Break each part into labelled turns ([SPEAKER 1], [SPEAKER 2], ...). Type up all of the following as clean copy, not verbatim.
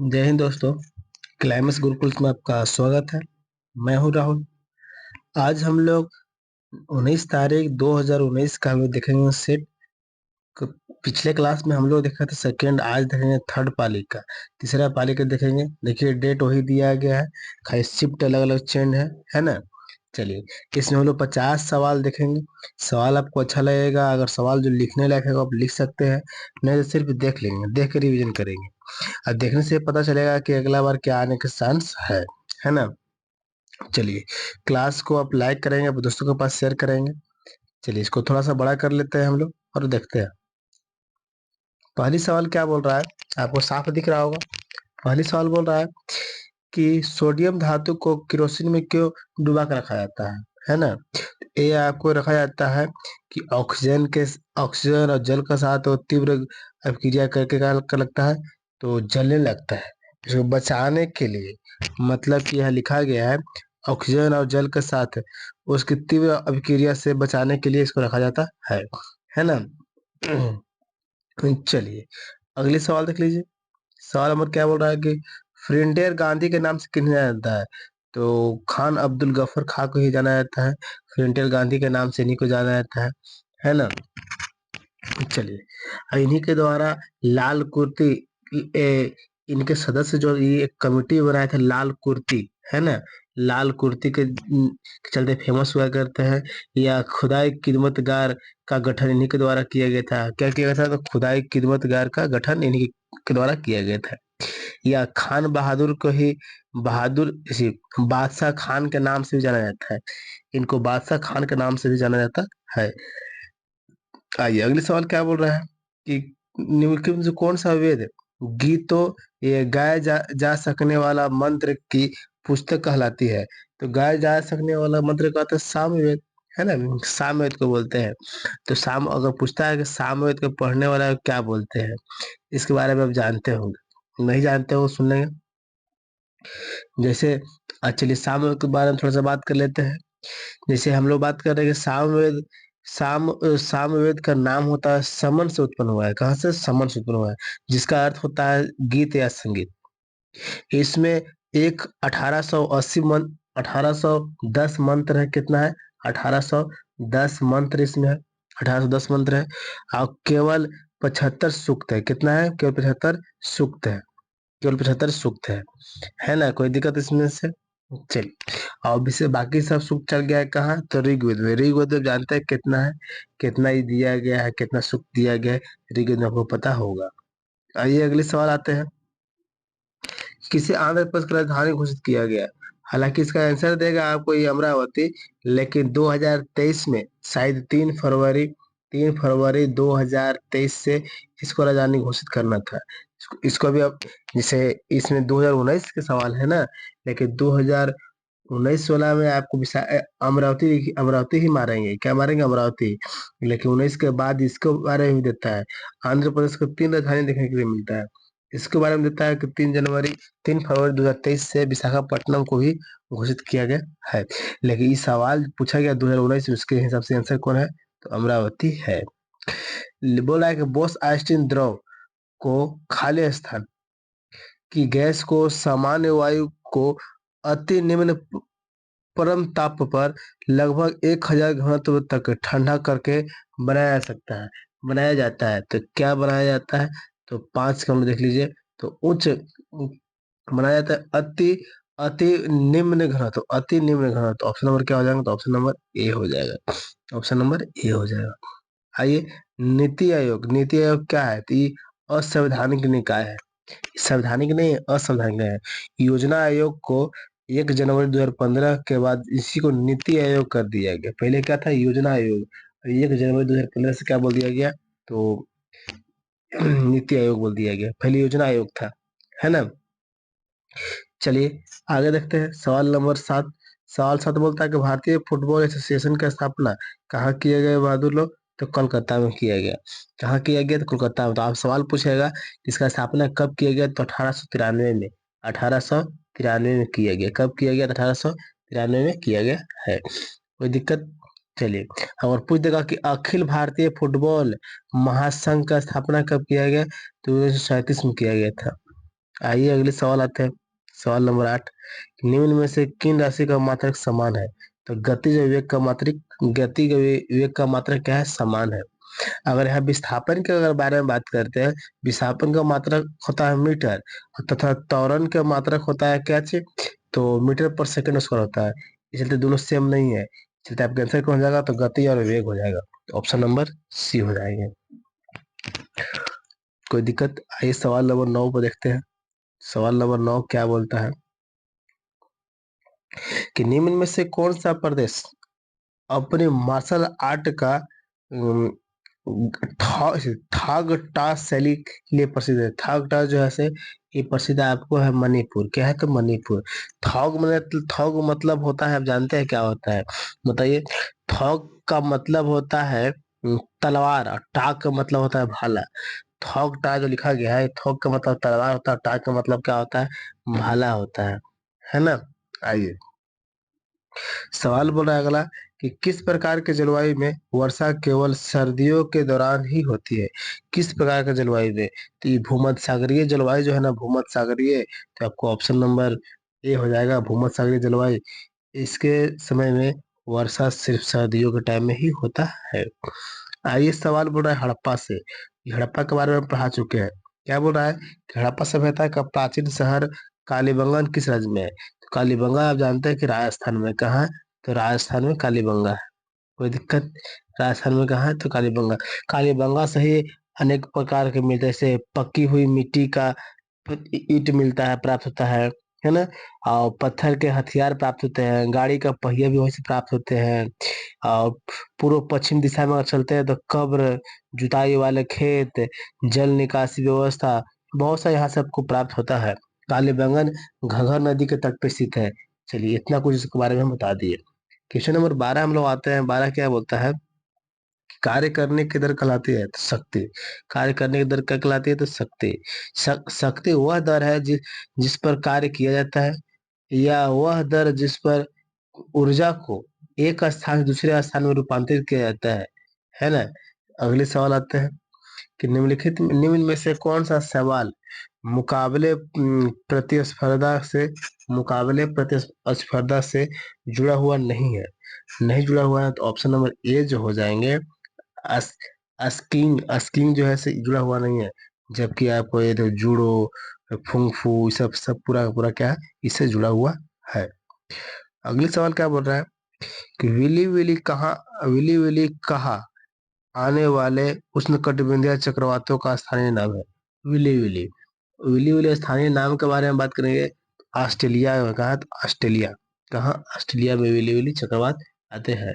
[SPEAKER 1] जय हिंद दोस्तों। क्लाइमेक्स गुरुकुल में आपका स्वागत है। मैं हूं राहुल। आज हम लोग 19 तारीख 2019 का हम लोग देखेंगे सेट। पिछले क्लास में हम लोग देखा था सेकेंड, आज देखेंगे थर्ड पाली का। तीसरा पाली का देखेंगे। देखिए डेट वही दिया गया है, खाली शिफ्ट अलग अलग चेंज है ना। चलिए, इसमें हम लोग 50 सवाल देखेंगे। सवाल आपको अच्छा लगेगा, अगर सवाल जो लिखने लायक है आप लिख सकते हैं, नहीं तो सिर्फ देख लेंगे, देख के रिविजन करेंगे। अब देखने से पता चलेगा कि अगला बार क्या आने के चांस है ना। चलिए, क्लास को आप लाइक करेंगे, अपने दोस्तों के पास शेयर करेंगे। चलिए, इसको थोड़ा सा बड़ा कर लेते हैं हम लोग और देखते हैं। पहली सवाल क्या बोल रहा है, आपको साफ दिख रहा होगा। पहली सवाल बोल रहा है कि सोडियम धातु को केरोसिन में क्यों डुबा कर रखा जाता है ना। ये आपको रखा जाता है कि ऑक्सीजन और जल का साथ वो तीव्र अभिक्रिया करके क्या लगता है, तो जलने लगता है। इसको बचाने के लिए, मतलब कि यह लिखा गया है ऑक्सीजन और जल के साथ उसकी तीव्र अभिक्रिया से बचाने के लिए इसको रखा जाता है ना। चलिए, अगले सवाल देख लीजिए। सवाल नंबर क्या बोल रहा है कि फ्रेंडेर गांधी के नाम से किन्हें जाना जाता है, तो खान अब्दुल गफर खां को ही जाना जाता है। फ्रेंडेर गांधी के नाम से इन्हीं को जाना जाता है ना। चलिए, अब इन्हीं के द्वारा लाल कुर्ती, इनके सदस्य जो ये एक कमिटी बनाए थे लाल कुर्ती, है ना। लाल कुर्ती के चलते फेमस हुआ करते हैं। या खुदाई खिदमतगार का गठन इन्हीं के द्वारा किया गया था। क्या किया गया था, तो खुदाई खिदमतगार का गठन इन्हीं के द्वारा किया गया था। या खान बहादुर को ही बहादुर इसी बादशाह खान के नाम से भी जाना जाता है। इनको बादशाह खान के नाम से भी जाना जाता है। आइए, अगले सवाल क्या बोल रहा है कि निम्नलिखित में से कौन सा वेद गीतों ये गाया जा सकने वाला मंत्र की पुस्तक कहलाती है। तो गाया जा सकने वाला मंत्र कहते हैं सामवेद, है ना। सामवेद को बोलते हैं। तो साम अगर पूछता है कि सामवेद को पढ़ने वाला को क्या बोलते हैं, इसके बारे में आप जानते होंगे, नहीं जानते हो सुन लेंगे। जैसे चलिए सामवेद के बारे में थोड़ा सा बात कर लेते हैं। जैसे हम लोग बात कर रहे हैं कि सामवेद का नाम होता है समन से उत्पन्न हुआ है। कहाँ से, समन से उत्पन्न हुआ है, जिसका अर्थ होता है गीत या संगीत। इसमें एक 1880 मंत्र, 1810 मंत्र है। कितना है, 1810 मंत्र इसमें है। 1810 मंत्र है। और केवल 75 सूक्त है। कितना है, केवल 75 सूक्त है। केवल 75 सूक्त है ना। कोई दिक्कत इसमें से, चलिए। और इसे बाकी सब सूक्त चल गया है कहाँ, तो ऋग्वेद में। ऋग्वेद में जानते हैं कितना है, कितना ही दिया गया है, कितना सूक्त दिया गया है, ऋग्वेद में आपको पता होगा। आइए अगले सवाल आते हैं। किसे आंध्र प्रदेश की राजधानी घोषित किया गया। हालांकि इसका आंसर देगा आपको ये अमरावती, लेकिन 2023 में शायद 3 फरवरी 2023 से इसको राजधानी घोषित करना था। इसको भी अब, जैसे इसमें 2019 के सवाल है ना, लेकिन 2019 वाला में आपको अमरावती अमरावती ही मारेंगे। क्या मारेंगे, अमरावती। लेकिन 19 के बाद इसके बारे में भी देता है। आंध्र प्रदेश को 3 राजधानी देखने के लिए मिलता है। इसके बारे में देता है कि 3 फरवरी 2023 से विशाखापट्टनम को ही घोषित किया गया है। लेकिन ये सवाल पूछा गया 2019 में, उसके हिसाब से आंसर कौन है, तो अमरावती है। बोला है कि बोस आइंस्टीन द्रव को खाली स्थान की गैस को सामान्य वायु को अति निम्न परम ताप पर लगभग 1000 घनत्व तक ठंडा करके बनाया जा सकता है, बनाया जाता है। तो क्या बनाया जाता है, तो 5 का हम देख लीजिए। तो उच्च बनाया जाता है अति अति निम्न घनत्व, अति निम्न घनत्व। ऑप्शन नंबर क्या हो जाएगा, तो ऑप्शन नंबर ए हो जाएगा। ऑप्शन नंबर ए हो जाएगा। आइए, नीति आयोग। नीति आयोग क्या है, तो ये असंवैधानिक निकाय है। संवैधानिक नहीं, असंवैधानिक है। योजना आयोग को 1 जनवरी 2015 के बाद इसी को नीति आयोग कर दिया गया। पहले क्या था, योजना आयोग। 1 जनवरी 2015 से क्या बोल दिया गया, तो नीति आयोग बोल दिया गया। पहले योजना आयोग था, है ना। चलिए आगे देखते हैं। सवाल नंबर 7। सवाल 7 बोलता है कि भारतीय फुटबॉल एसोसिएशन की स्थापना कहाँ किया गया बहादुर लोग, तो कोलकाता में किया गया। कहाँ किया गया, तो कोलकाता में। तो आप सवाल पूछेगा इसका स्थापना कब किया गया, तो 1893 में। 1893 में किया गया। कब किया गया, तो 1893 में किया गया है। कोई दिक्कत, चलिए। और पूछ देगा कि अखिल भारतीय फुटबॉल महासंघ का स्थापना कब किया गया, तो 1937 में किया गया था। आइए अगले सवाल आते हैं। सवाल नंबर 8, निम्न में से किन राशि का मात्रक समान है? तो गतिज वेग का मात्रक, वेग का मात्रक क्या है? समान है। अगर यहाँ विस्थापन के अगर बारे में बात करते हैं, विस्थापन का मात्रक होता है मीटर तथा त्वरण का मात्रक होता है क्या चीज? तो मीटर पर सेकंड स्क्वायर होता है। इसलिए दोनों सेम नहीं है, इसलिए आपका आंसर कौन हो जाएगा? तो गति और वेग हो जाएगा। तो ऑप्शन नंबर सी हो जाएंगे। कोई दिक्कत? आइए सवाल नंबर 9 पर देखते हैं। सवाल नंबर 9 क्या बोलता है कि निम्न में से कौन सा प्रदेश अपने मार्शल आर्ट का थाग टा शैली के लिए प्रसिद्ध है? थाग टा जो है से ये प्रसिद्ध आपको है मणिपुर। क्या है? तो मणिपुर। थॉग मतलब होता है, आप जानते हैं क्या होता है? बताइए। थॉग का मतलब होता है तलवार, और टाग का मतलब होता है भाला। थॉग टा जो लिखा गया है, थॉग का मतलब तलवार होता है, टाग का मतलब क्या होता है? भाला होता है ना? आइए सवाल बोल रहा है अगला कि किस प्रकार के जलवायु में वर्षा केवल सर्दियों के दौरान ही होती है? किस प्रकार के जलवायु में? तो ये भूमध्य सागरीय जलवायु जो है ना, भूमध्य सागरीय, तो आपको ऑप्शन नंबर ए हो जाएगा, भूमध्य सागरीय जलवायु। इसके समय में वर्षा सिर्फ सर्दियों के टाइम में ही होता है। आइए सवाल बोल रहा है हड़प्पा से। ये हड़प्पा के बारे में पढ़ा चुके हैं। क्या बोल रहा है कि हड़प्पा सभ्यता का प्राचीन शहर कालीबंगन किस राज्य में है? तो कालीबंगा आप जानते हैं कि राजस्थान में। कहाँ है? तो राजस्थान में कालीबंगा है। कोई दिक्कत? राजस्थान में कहाँ है? तो कालीबंगा। कालीबंगा से ही अनेक प्रकार के मिलते हैं, जैसे पक्की हुई मिट्टी का ईंट मिलता है, प्राप्त होता है ना? और पत्थर के हथियार प्राप्त होते हैं, गाड़ी का पहिया भी वहीं से प्राप्त होते हैं। और पूर्व पश्चिम दिशा में अगर चलते हैं तो कब्र, जुताई वाले खेत, जल निकासी व्यवस्था, बहुत सा यहाँ से आपको प्राप्त होता है। कालीबंगन घगर नदी के तट पे स्थित है। चलिए इतना कुछ इसके बारे में हम बता दिए। क्वेश्चन नंबर 12 हम लोग आते हैं। 12 क्या बोलता है? कार्य करने की दर कहलाती है तो शक्ति। कार्य करने की दर क्या कहलाती है? तो शक्ति। शक्ति वह दर है जिस पर कार्य किया जाता है, या वह दर जिस पर ऊर्जा को एक स्थान से दूसरे स्थान में रूपांतरित किया जाता है ना? अगले सवाल आते हैं कि निम्न में से कौन सा सवाल मुकाबले प्रतिस्पर्धा से जुड़ा हुआ नहीं है? नहीं जुड़ा हुआ है तो ऑप्शन नंबर ए जो हो जाएंगे, अस, अस्किंग जो है से जुड़ा हुआ नहीं है। जबकि आपको ये तो जूडो, फुंगफू, सब सब पूरा का पूरा क्या है? इससे जुड़ा हुआ है। अगले सवाल क्या बोल रहा है कि विली विली कहाँ आने वाले उष्णकटिबंधीय चक्रवातों का स्थानीय नाम है? Willie Willie. विली विली स्थानीय नाम के बारे में बात करेंगे। ऑस्ट्रेलिया में कहा? तो ऑस्ट्रेलिया। कहाँ? ऑस्ट्रेलिया में विली विली चक्रवात आते हैं।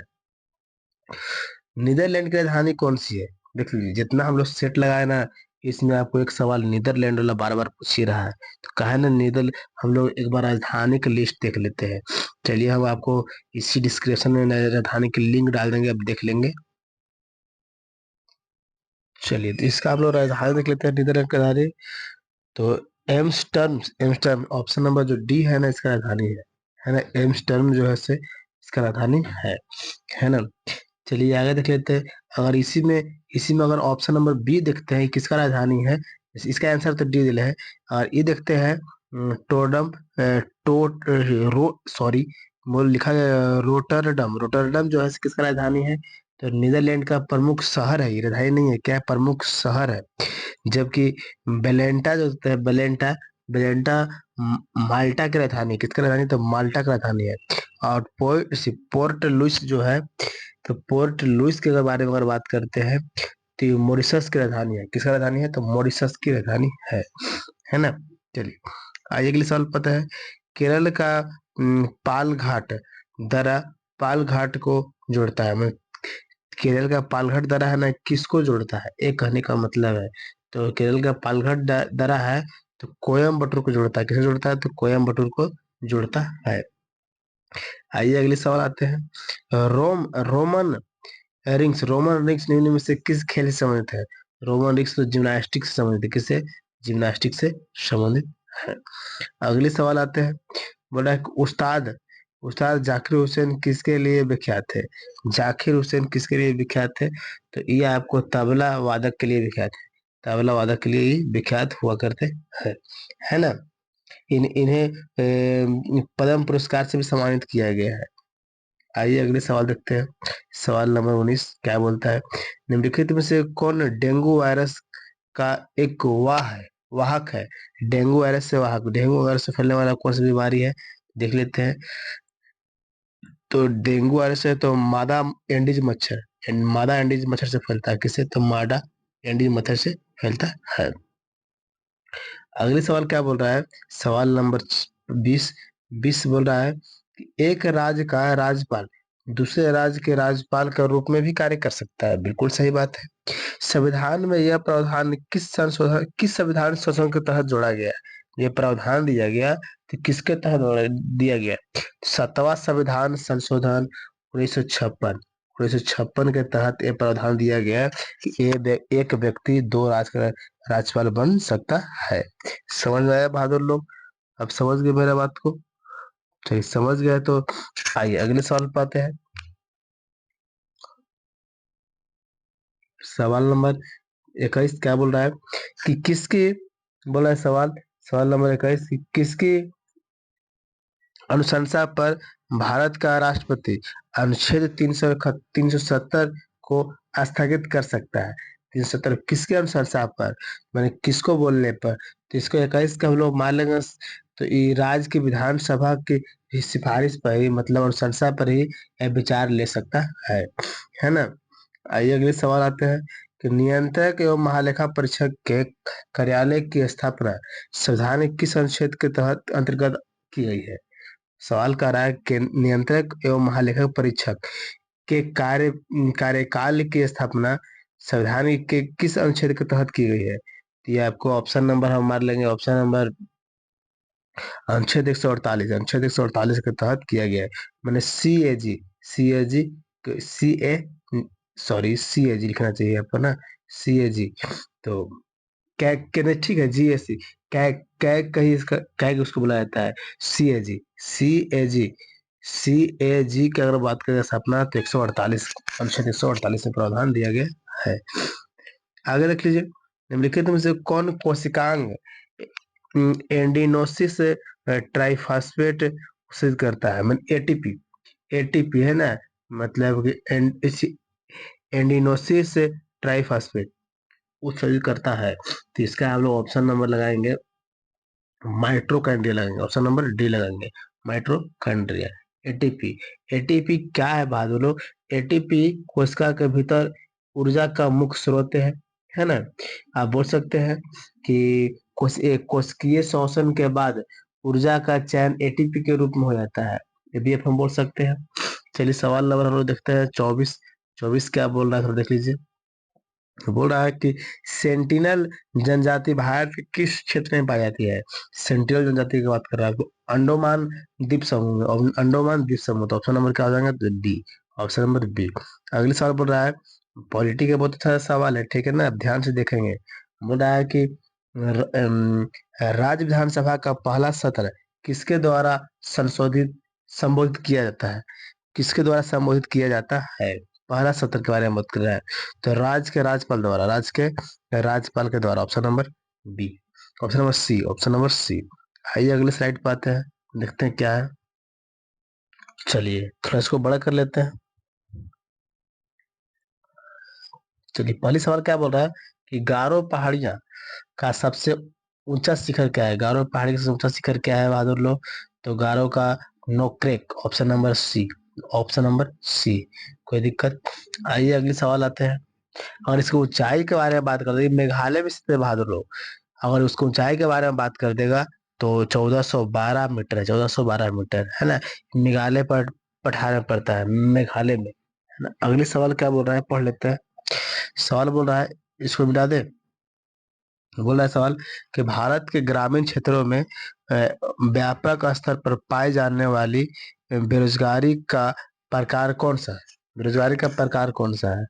[SPEAKER 1] नीदरलैंड की राजधानी कौन सी है? देख लीजिए, जितना हम लोग सेट लगाए ना, इसमें आपको एक सवाल नीदरलैंड वाला बार बार पूछ ही रहा है। तो कहा ना नीदर, हम लोग एक बार राजधानी की लिस्ट देख लेते हैं। चलिए हम आपको इसी डिस्क्रिप्शन में राजधानी की लिंक डाल देंगे, आप देख लेंगे। चलिए तो इसका आप लोग राजधानी देख लेते हैं, नीदरलैंड की राजधानी। तो एम्स्टर्म ऑप्शन नंबर जो डी है ना, इसका राजधानी है ना? एम्स्टर्म जो है से इसका राजधानी है ना? चलिए आगे देख लेते हैं। अगर इसी में अगर ऑप्शन नंबर बी देखते हैं किसका राजधानी है, इसका आंसर तो डी दिल है। और ये देखते हैं टोडम टोट रो सॉरी बोल लिखा गया रोटरडम। रोटरडम जो है किसका राजधानी है? तो नीदरलैंड का प्रमुख शहर है, ये राजधानी नहीं है। क्या है? प्रमुख शहर है। जबकि बेलेंटा जो होता है, बेलेंटा माल्टा की राजधानी, किसका राजधानी? तो माल्टा की राजधानी है। और पोर्ट लुइस जो है, तो पोर्ट लुइस के बारे में अगर बात करते हैं तो ये मॉरिशस की राजधानी है। किसका राजधानी है? तो मॉरिशस की राजधानी है ना? चलिए आइए अगले सवाल पता है। केरल का पाल घाट दरा, पाल घाट को जोड़ता है। केरल का पालघाट दरा है ना, किसको जोड़ता है? एक कहने का मतलब है। तो केरल का पालघाट दरा है तो कोयम्बटूर को जोड़ता है। किसे जोड़ता है? तो कोयम्बटूर को जोड़ता है। आइए अगले सवाल आते हैं। रोमन रिंग्स निम्न में से किस खेल से संबंधित है? रोमन रिंग्स तो जिम्नास्टिक से संबंधित है। किससे? जिम्नास्टिक से संबंधित है। अगले सवाल आते हैं। बोला है कि उस्ताद उस्ताद जाकिर हुसैन किसके लिए विख्यात है? जाकिर हुसैन किसके लिए विख्यात है? तो ये आपको तबला वादक के लिए विख्यात है। तबला वादक के लिए ही विख्यात हुआ करते हैं, है ना। इन्हें पद्म पुरस्कार से भी सम्मानित किया गया है। आइए अगले सवाल देखते हैं। सवाल नंबर 19 क्या बोलता है, निम्नलिखित में से कौन डेंगू वायरस का एक वाहक है। डेंगू वायरस से वाहक, डेंगू वायरस से फैलने वाला कौन सी बीमारी है, देख लेते हैं। तो डेंगू वायरस है तो मादा एंडीज मच्छर, मादा एंडीज मच्छर से फैलता है। किसे, तो मादा एंडीज मच्छर से फैलता है। अगले सवाल क्या बोल रहा है, सवाल नंबर 20 20 बोल रहा है कि एक राज्य का राज्यपाल दूसरे राज्य के राज्यपाल के रूप में भी कार्य कर सकता है। बिल्कुल सही बात है। संविधान में यह प्रावधान किस संविधान संशोधन के तहत जोड़ा गया है। यह प्रावधान दिया गया तो किसके तहत दिया गया, 7वां संविधान संशोधन 1956 के तहत यह प्रावधान दिया गया है कि एक व्यक्ति 2 राज्य का राज्यपाल बन सकता है। समझ में आया बहादुर लोग, अब समझ गए मेरा बात को। चलिए समझ गए तो आइए अगले सवाल पर आते हैं। सवाल नंबर 21 क्या बोल रहा है कि किसकी, बोला है सवाल, सवाल नंबर 21 किसकी अनुशंसा पर भारत का राष्ट्रपति अनुच्छेद 370 को स्थगित कर सकता है। 370 किसके अनुशंसा पर, मैंने किसको बोलने पर, तो इसको 21 का हम लोग मान लेंगे। तो ये राज्य की विधानसभा की सिफारिश पर ही, मतलब अनुशंसा पर ही यह विचार ले सकता है ना। आइए अगले सवाल आते हैं कि नियंत्रक एवं महालेखा परीक्षक के कार्यालय की स्थापना संविधान के किस अनुच्छेद के तहत अंतर्गत की गई है। सवाल कर रहा है कि नियंत्रक एवं महालेखा परीक्षक के कार्यकाल की स्थापना संविधान के किस अनुच्छेद के तहत की गई है। तो ये आपको ऑप्शन नंबर हम मार लेंगे, ऑप्शन नंबर अनुच्छेद 148, अनुच्छेद 148 के तहत किया गया है। मैंने सी ए जी सी ए सॉरी सी ए जी लिखना चाहिए आपको ना, सी ए जी। तो कैग के नहीं, ठीक है, जीएससी कैग, कैग कहीं इसका कैग उसको बुलाया जाता है। सी ए जी सी ए जी सी ए जी की अगर बात करें स्थापना तो 148 अनुच्छेद 148 में प्रावधान दिया गया है। आगे देख लीजिए, निम्नलिखित में से कौन कोशिकांग एंडिनोसिस ट्राइफॉस्फेट सिद्ध करता है। मतलब एटीपी, एटीपी है ना, मतलब कि एंडिनोसिस ट्राइफॉस्फेट वो सही करता है। तो इसका हम लोग ऑप्शन नंबर लगाएंगे, माइट्रोकांड्रिया लगाएंगे, ऑप्शन नंबर डी लगाएंगे, माइट्रोकांड्रिया। एटीपी, एटीपी क्या है बहादुर लोग, एटीपी कोशिका के भीतर ऊर्जा का मुख्य स्रोत है ना। आप बोल सकते हैं कि कोशिकीय श्वसन के बाद ऊर्जा का चयन एटीपी के रूप में हो जाता है, ये भी हम बोल सकते हैं। चलिए सवाल नंबर हम लोग देखते हैं 24, 24 क्या बोल रहा है थोड़ा देख लीजिए। बोल रहा है कि सेंटिनल जनजाति भारत के किस क्षेत्र में पाई जाती है। सेंटिनल जनजाति की बात कर रहा है, अंडोमान द्वीप समूह में, अंडोमान द्वीप समूह, तो ऑप्शन नंबर क्या हो जाएगा, तो डी, ऑप्शन नंबर बी। अगले सवाल बोल रहा है, पॉलिटी का बहुत अच्छा सवाल है, ठीक है ना, अब ध्यान से देखेंगे। बोल रहा है कि राज्य विधानसभा का पहला सत्र किसके द्वारा संबोधित किया जाता है, किसके द्वारा संबोधित किया जाता है। पहला सत्र के बारे में बात कर रहा है, तो राज्य के राज्यपाल द्वारा, राज्य के राज्यपाल के द्वारा, option number B, option number C, option number C. आइए अगले स्लाइड पर आते हैं, देखते हैं क्या है। चलिए थोड़ा इसको बड़ा कर लेते हैं। चलिए पहली सवाल क्या बोल रहा है कि गारो पहाड़ियां का सबसे ऊंचा शिखर क्या है। गारो पहाड़ी का सबसे ऊंचा शिखर क्या है बहादुर लोग, तो गारो का Nokrek, option number C, option number C. कोई दिक्कत। आइए अगले सवाल आते हैं। और इसकी ऊंचाई के बारे में बात कर दे, मेघालय में स्थित है बहादुर लोग, अगर उसको ऊंचाई के बारे में बात कर देगा तो 1412 मीटर है, 1412 मीटर है ना। मेघालय पर पठार में पड़ता है, मेघालय में, है ना। अगले सवाल क्या बोल रहा है पढ़ लेते हैं। सवाल बोल रहा है, इसको मिटा दे। बोल रहा है सवाल कि भारत के ग्रामीण क्षेत्रों में व्यापक स्तर पर पाई जाने वाली बेरोजगारी का प्रकार कौन सा है। बेरोजगारी का प्रकार कौन सा है,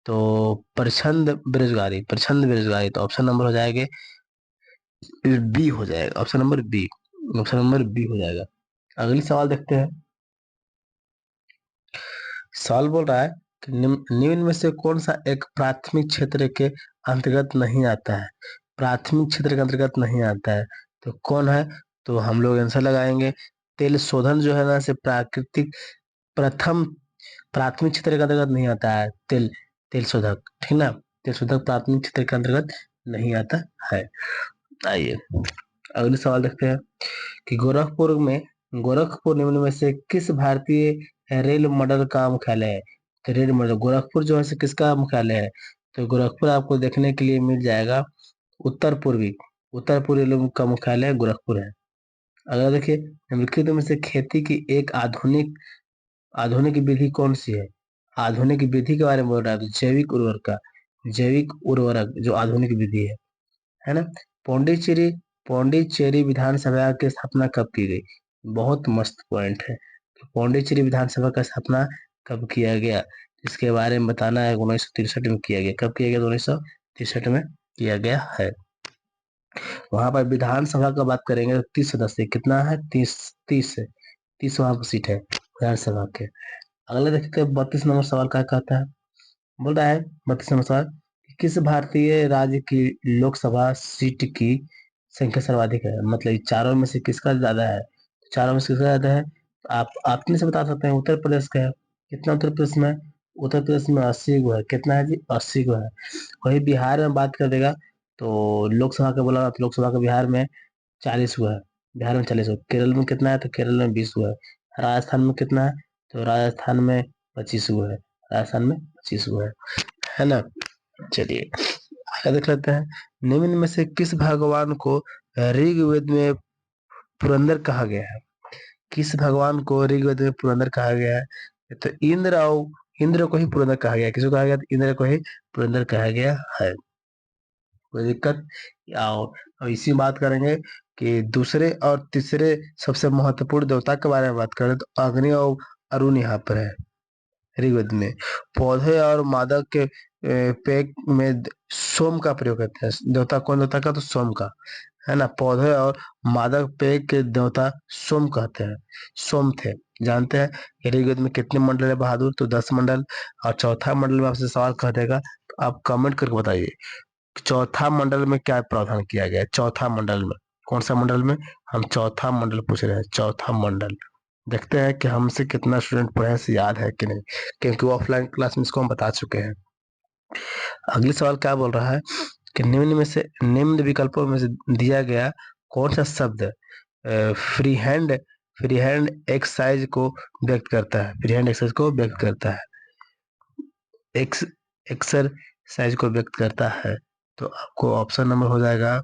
[SPEAKER 1] तो प्रछंद बेरोजगारी, प्रछंद बेरोजगारी, तो ऑप्शन नंबर हो जाएगा बी, हो जाएगा option number B, option number B हो जाएगा। अगली सवाल देखते हैं। सवाल बोल रहा है कि निम्न में से कौन सा एक प्राथमिक क्षेत्र के अंतर्गत नहीं आता है? प्राथमिक क्षेत्र के अंतर्गत नहीं आता है तो कौन है? तो हम लोग आंसर लगाएंगे तेल शोधन जो है ना से प्राकृतिक प्रथम प्राथमिक क्षेत्र के अंतर्गत नहीं आता है। तेल शोधक, ठीक ना, तेल शोधक प्राथमिक क्षेत्र के अंतर्गत नहीं आता है। आइए अगले सवाल देखते हैं कि गोरखपुर निम्न में से किस भारतीय रेल मंडल का मुख्यालय है? तो रेल मंडल गोरखपुर जो है से किसका मुख्यालय है? तो गोरखपुर आपको देखने के लिए मिल जाएगा उत्तर पूर्वी रेल का मुख्यालय गोरखपुर है। अगला देखिए निम्नलिखित में से खेती की एक आधुनिक विधि कौन सी है? आधुनिक विधि के बारे में बोल रहा है तो जैविक उर्वरक जो आधुनिक विधि है ना। पौंडीचेरी पौंडीचेरी विधानसभा की स्थापना कब की गई? बहुत मस्त पॉइंट है। तो पौंडीचेरी विधानसभा का स्थापना कब किया गया? इसके बारे में बताना है। 1963 में किया गया। कब किया गया? 1963 में किया गया है। वहां पर विधानसभा का बात करेंगे तो 30 सदस्य कितना है? 30 वहां पर सीट है विधानसभा के। अगला देखते हैं 32 नंबर सवाल क्या कहता है। बोल रहा है 32 नंबर सवाल, किस भारतीय राज्य की लोकसभा सीट की संख्या सर्वाधिक है? मतलब ये चारों में से किसका ज्यादा है? चारों में से किसका ज्यादा है? आप अपने से बता सकते हैं। उत्तर प्रदेश का है। कितना उत्तर प्रदेश में? उत्तर प्रदेश में 80 गो है। कितना है जी? 80 गो है। वही बिहार में बात कर देगा तो लोकसभा का बोला तो लोकसभा का बिहार में 40 गो है। बिहार में 40 गो। केरल में कितना है? तो केरल में 20 गो है। राजस्थान में कितना है? तो राजस्थान में 25 गो है। राजस्थान में 25 गो है ना। चलिए आगे देख लेते हैं। निम्न में से किस भगवान को ऋग्वेद में पुरंदर कहा गया है? किस भगवान को ऋग्वेद में पुरंदर कहा गया है? तो इंद्र को ही पुरंदर कहा गया है। किसको कहा गया? तो इंद्र को ही पुरंदर कहा गया है। कोई दिक्कत? और इसी बात करेंगे कि दूसरे और तीसरे सबसे महत्वपूर्ण देवता के बारे में बात करें तो अग्नि और अरुण यहाँ पर है ऋग्वेद में। पौधे और मादक के पेट में सोम का प्रयोग करते हैं। देवता कौन? देवता का तो सोम का है ना। पौधे और मादक पेय के देवता सोम कहते हैं। सोम थे। जानते हैं कि ऋग्वेद में कितने मंडल है बहादुर? तो 10 मंडल। और चौथा मंडल में आपसे सवाल कह देगा तो आप कमेंट करके बताइए चौथा मंडल में क्या प्रावधान किया गया है? चौथा मंडल में कौन सा मंडल में? हम चौथा मंडल पूछ रहे हैं। चौथा मंडल देखते हैं कि हमसे कितना स्टूडेंट पढ़े हैं, से याद है कि नहीं, क्योंकि ऑफलाइन क्लास में इसको हम बता चुके हैं। अगली सवाल क्या बोल रहा है कि निम्न विकल्पों में से दिया गया कौन सा शब्द फ्री हैंड एक्सरसाइज को व्यक्त करता है? फ्री हैंड एक्सरसाइज को व्यक्त करता है। एक्सरसाइज को व्यक्त करता है। तो आपको ऑप्शन नंबर हो जाएगा,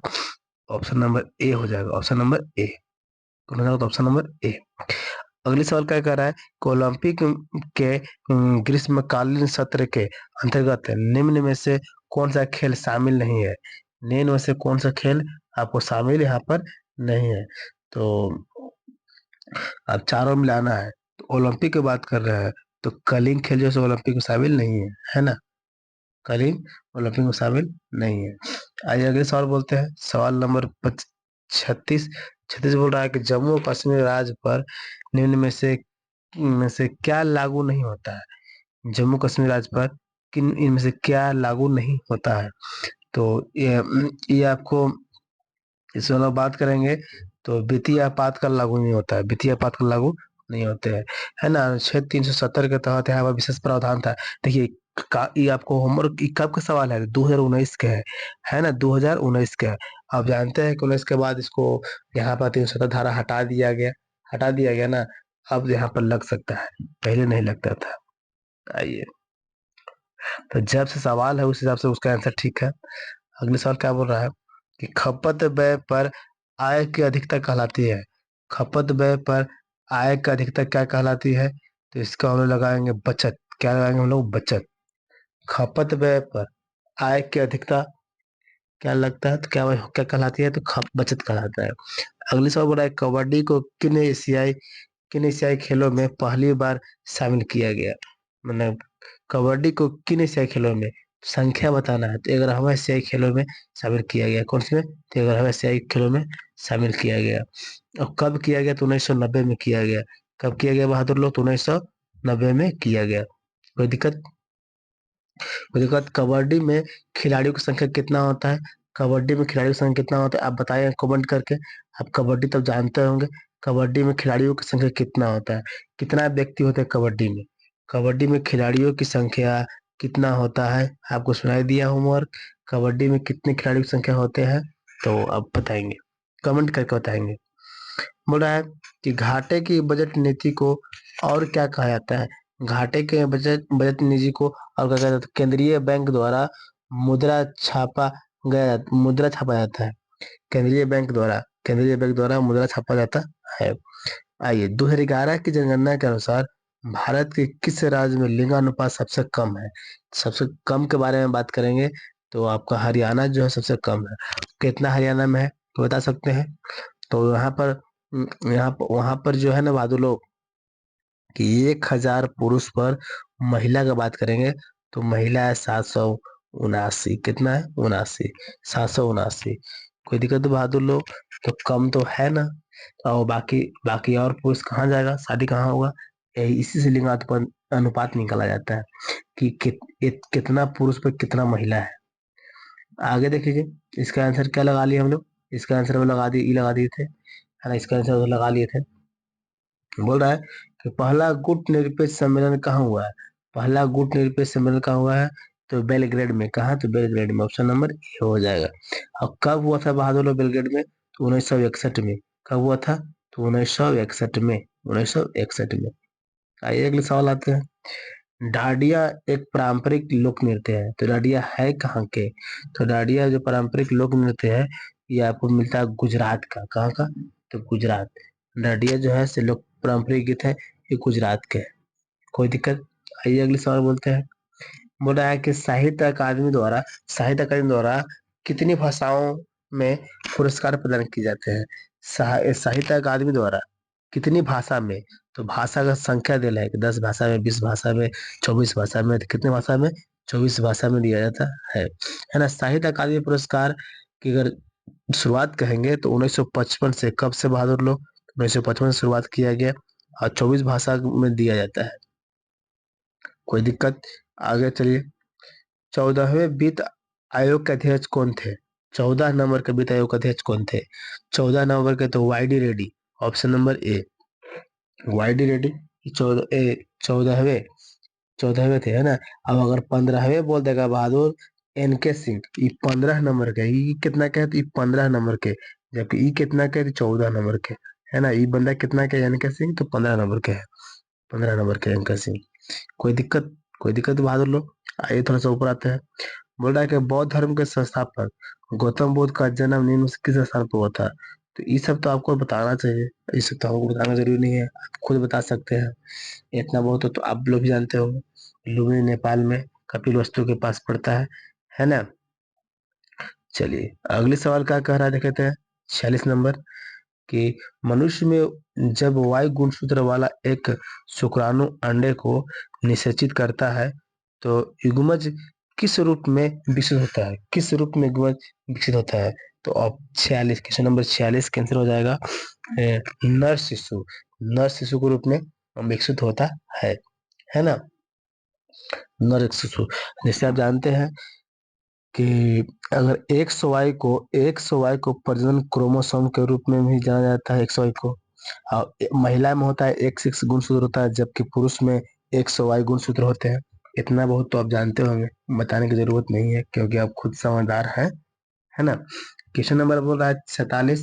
[SPEAKER 1] ऑप्शन नंबर ए हो जाएगा। ऑप्शन नंबर ए कौन हो जाएगा? तो ऑप्शन नंबर ए। अगले सवाल क्या कह रहा है कि ओलंपिक के ग्रीष्मकालीन सत्र के अंतर्गत निम्न में से कौन सा खेल शामिल नहीं है? निम्न में से कौन सा खेल आपको शामिल यहाँ पर नहीं है? तो अब चारों में लाना है। तो ओलंपिक की बात कर रहे हैं तो कलिंग खेल जैसे ओलंपिक में शामिल नहीं है ना। कलिंग ओलंपिक में शामिल नहीं है। आइए अगले सवाल बोलते हैं। सवाल नंबर 36। 36 बोल रहा है कि जम्मू और कश्मीर राज्य पर निम्न में से क्या लागू नहीं होता है? जम्मू कश्मीर राज्य पर किन इनमें से क्या लागू नहीं होता है? तो ये आपको इसमें लोग बात करेंगे तो वित्तीय आपातकाल लागू नहीं होता है। वित्तीय आपातकाल लागू नहीं होते हैं, है ना। अनुच्छेद 370 के तहत यहाँ पर विशेष प्रावधान था। देखिए ये आपको होमवर्क कब का सवाल है? 2019 के है ना। 2019 के है। आप जानते हैं कि 19 के बाद इसको यहाँ पर 370 धारा हटा दिया गया ना। अब यहाँ पर लग सकता है, पहले नहीं लगता था। आइए तो जब से सवाल है उस हिसाब से उसका आंसर ठीक है। अगले सवाल क्या बोल रहा है कि खपत व्यय पर आय की अधिकता कहलाती है। खपत व्यय पर आय की अधिकता क्या कहलाती है? तो इसका हम लोग लगाएंगे बचत। क्या लगाएंगे हम लोग? बचत। खपत व्यय पर आय की अधिकता क्या लगता है? तो क्या कहलाती है? तो बचत कहलाता है। अगले सवाल बोल रहा है कबड्डी को किन एशियाई खेलों में पहली बार शामिल किया गया? मतलब कबड्डी को किन एशियाई खेलों में संख्या बताना है। तो 11वें एशियाई खेलों में शामिल किया गया। कौन से में? तो 11वें एशियाई खेलों में शामिल किया गया। और कब किया गया? तो 1990 में किया गया। कब किया गया बहादुर लोग? तो 1990 में किया गया। कोई दिक्कत? उसके बाद कबड्डी में खिलाड़ियों की संख्या कितना होता है? कबड्डी में खिलाड़ियों की संख्या कितना होता है आप बताइए कमेंट करके। आप कबड्डी तब जानते होंगे। कबड्डी में खिलाड़ियों की संख्या कितना होता है? कितना व्यक्ति होते हैं कबड्डी में? कबड्डी में खिलाड़ियों की संख्या कितना होता है आपको सुनाई दिया होमवर्क। कबड्डी में कितने खिलाड़ियों की संख्या होते हैं तो आप बताएंगे, कमेंट करके बताएंगे। बोल रहा है कि घाटे की बजट नीति को और क्या कहा जाता है? घाटे के बजट बजट नीति को और क्या कहा जाता है? केंद्रीय बैंक द्वारा मुद्रा छापा जाता है। केंद्रीय बैंक द्वारा मुद्रा छापा जाता है। आइए 2011 की जनगणना के अनुसार भारत के किस राज्य में लिंगानुपात सबसे कम है? सबसे कम के बारे में बात करेंगे तो आपका हरियाणा जो है सबसे कम है। कितना हरियाणा में है तो बता सकते हैं? तो वहां पर जो है ना बहादुर लोग कि 1,000 पुरुष पर महिला का बात करेंगे तो महिला है 779। कितना है? 79। 779। कोई दिक्कत तो बहादुर लोग? तो कम तो है ना। और बाकी बाकी और पुरुष कहाँ जाएगा, शादी कहाँ होगा? इसी से लिंगानुपात अनुपात निकाला जाता है कि कितना पुरुष पर कितना महिला है। आगे देखिए इसका आंसर क्या लगा लिया हम लोग। इसका आंसर हम लगा दिए, ई लगा दिए थे, है ना। इसका आंसर लगा लिए थे। बोल रहा है कि पहला गुट निरपेक्ष सम्मेलन कहाँ हुआ है? पहला गुट निरपेक्ष सम्मेलन कहाँ हुआ है? तो बेलग्रेड में। कहा? तो बेलग्रेड में। ऑप्शन नंबर ए हो जाएगा। और कब हुआ था बहादुर बेलग्रेड में? तो 1961 में। कब हुआ था? तो 1961 में। 1961 में। आइए अगले सवाल आते हैं। डाडिया एक पारंपरिक लोक नृत्य है, तो डाडिया है कहाँ के? तो डाडिया जो पारंपरिक लोक नृत्य है ये आपको मिलता है गुजरात का। कहाँ का? तो गुजरात। डाडिया जो है से लोक पारंपरिक गीत है, ये गुजरात के है। कोई दिक्कत? आइए अगले सवाल बोलते हैं। बोल रहा है कि साहित्य अकादमी द्वारा कितनी भाषाओं में पुरस्कार प्रदान किए जाते हैं? साहित्य अकादमी द्वारा कितनी भाषा में? तो भाषा का संख्या दिया है कि 10 भाषा में, 20 भाषा में, 24 भाषा में। तो कितने भाषा में? 24 भाषा में दिया जाता है ना। साहित्य अकादमी पुरस्कार की अगर शुरुआत कहेंगे तो 1955 से। कब से बहादुर लोग? 1955 से शुरुआत किया गया और 24 भाषा में दिया जाता है। कोई दिक्कत? आगे चलिए। 14वें वित्त आयोग के अध्यक्ष कौन थे? 14 नंबर के वित्त आयोग के अध्यक्ष कौन थे? 14 नंबर के तो Y D Reddy. Option number A Y D Reddy. 14वें 14वें थे, है ना। अब अगर 15वें बोल देगा बहादुर एन के सिंह, ये 15 नंबर के। ये कितना के है? तो ये 15 नंबर के। जबकि ये कितना के? 14 नंबर के, है ना। ये बंदा कितना के? एन के सिंह तो 15 नंबर के है। 15 नंबर के एन के सिंह। कोई दिक्कत? कोई दिक्कत बहादुर लोग? आइए थोड़ा सा ऊपर आते हैं। बोल रहा है कि बौद्ध धर्म के संस्थापक गौतम बुद्ध का जन्म निम्न में से किस स्थान पर हुआ था? तो ये सब तो आपको बताना चाहिए। ये सब तो हमको बताना जरूरी नहीं है, आप खुद बता सकते हैं। इतना बहुत तो आप लोग भी जानते हो। लुम्बिनी नेपाल में कपिल वस्तु के पास पड़ता है ना। चलिए अगले सवाल क्या कह रहा है देखते हैं। 46 नंबर कि मनुष्य में जब वायु गुणसूत्र वाला एक शुक्राणु अंडे को निषेचित करता है तो युग्मज किस रूप में विकसित होता है? किस रूप में युग्मज विकसित होता है? तो अब 46, क्वेश्चन नंबर 46 कैंसिल हो जाएगा। नर शिशु। नर शिशु के रूप में विकसित होता है ना। नर शिशु। जैसे आप जानते हैं कि अगर एक सौ वाई को प्रजनन क्रोमोसोम के रूप में भी जाना जाता है। 100 को और महिला में होता है X6 गुणसूत्र होता है, जबकि पुरुष में 100 वाई गुणसूत्र होते हैं। इतना बहुत तो आप जानते होंगे, बताने की जरूरत नहीं है क्योंकि आप खुद समझदार हैं, है ना। क्वेश्चन नंबर बोल रहा है 47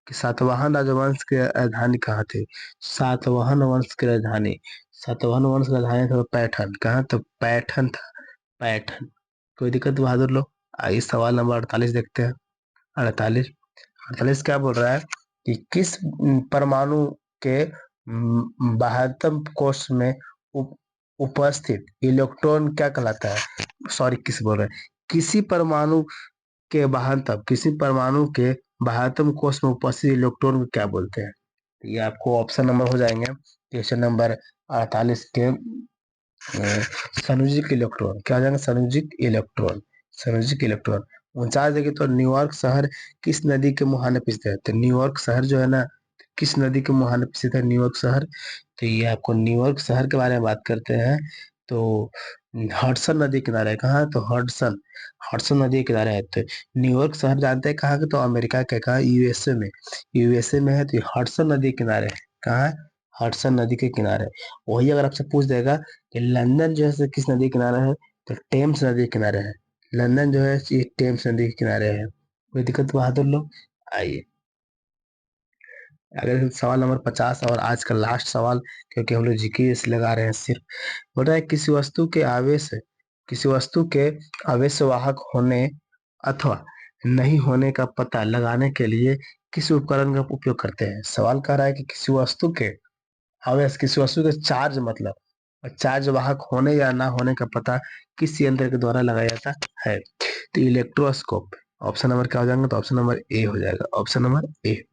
[SPEAKER 1] कि सातवाहन राजवंश के राजधानी कहाँ थे? सातवाहन वंश की राजधानी। सातवाहन वंश की राजधानी था पैठन। कहाँ? तो पैठन था। पैठन। कोई दिक्कत बहादुर लोग? आइए सवाल नंबर 48 देखते हैं। 48। 48 क्या बोल रहा है कि किस परमाणु के बाह्यतम कोश में उपस्थित इलेक्ट्रॉन क्या कहलाता है? सॉरी, किस बोल रहे हैं, किसी परमाणु के बाह्यतम कोश में उपस्थित इलेक्ट्रॉन को क्या बोलते हैं? ये आपको ऑप्शन नंबर हो जाएंगे। क्वेश्चन नंबर 48 के संयोजित इलेक्ट्रॉन क्या हो जाएगा? संयोजित इलेक्ट्रॉन। 49 देखिए तो न्यूयॉर्क शहर किस नदी के मुहाने पे स्थित है? तो न्यूयॉर्क शहर जो है ना किस नदी के मुहाने पे स्थित है न्यूयॉर्क शहर? तो ये आपको न्यूयॉर्क शहर के बारे में बात करते हैं तो हडसन नदी किनारे है। कहाँ है? तो हडसन, हडसन नदी के किनारे है। तो न्यूयॉर्क शहर जानते हैं कहाँ के? तो अमेरिका के। कहाँ? यूएसए में। यूएसए में है तो ये हडसन नदी के किनारे है। कहाँ है? हडसन नदी के किनारे। वही अगर आपसे पूछ देगा कि लंदन जो है सो किस नदी के किनारे है, तो टेम्स नदी के किनारे है। लंदन जो है ये टेम्स नदी के किनारे है। कोई दिक्कत बहादुर लोग? आइए, अगर सवाल नंबर 50 और आज का लास्ट सवाल, क्योंकि हम लोग जीके से लगा रहे हैं सिर्फ। बोल रहा है किसी वस्तु के आवेश वाहक होने अथवा नहीं होने का पता लगाने के लिए किस उपकरण का उपयोग करते हैं? सवाल कह रहा है कि किसी वस्तु के चार्ज मतलब चार्ज वाहक होने या ना होने का पता किस यंत्र के द्वारा लगाया जाता है? तो इलेक्ट्रोस्कोप। ऑप्शन नंबर क्या हो जाएगा? तो ऑप्शन नंबर ए हो जाएगा। ऑप्शन नंबर ए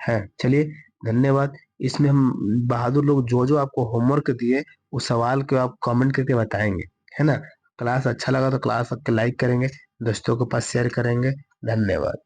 [SPEAKER 1] है। चलिए, धन्यवाद। इसमें हम बहादुर लोग जो जो आपको होमवर्क दिए उस सवाल को आप कमेंट करके बताएंगे, है ना? क्लास अच्छा लगा तो क्लास आपके लाइक करेंगे, दोस्तों के पास शेयर करेंगे। धन्यवाद।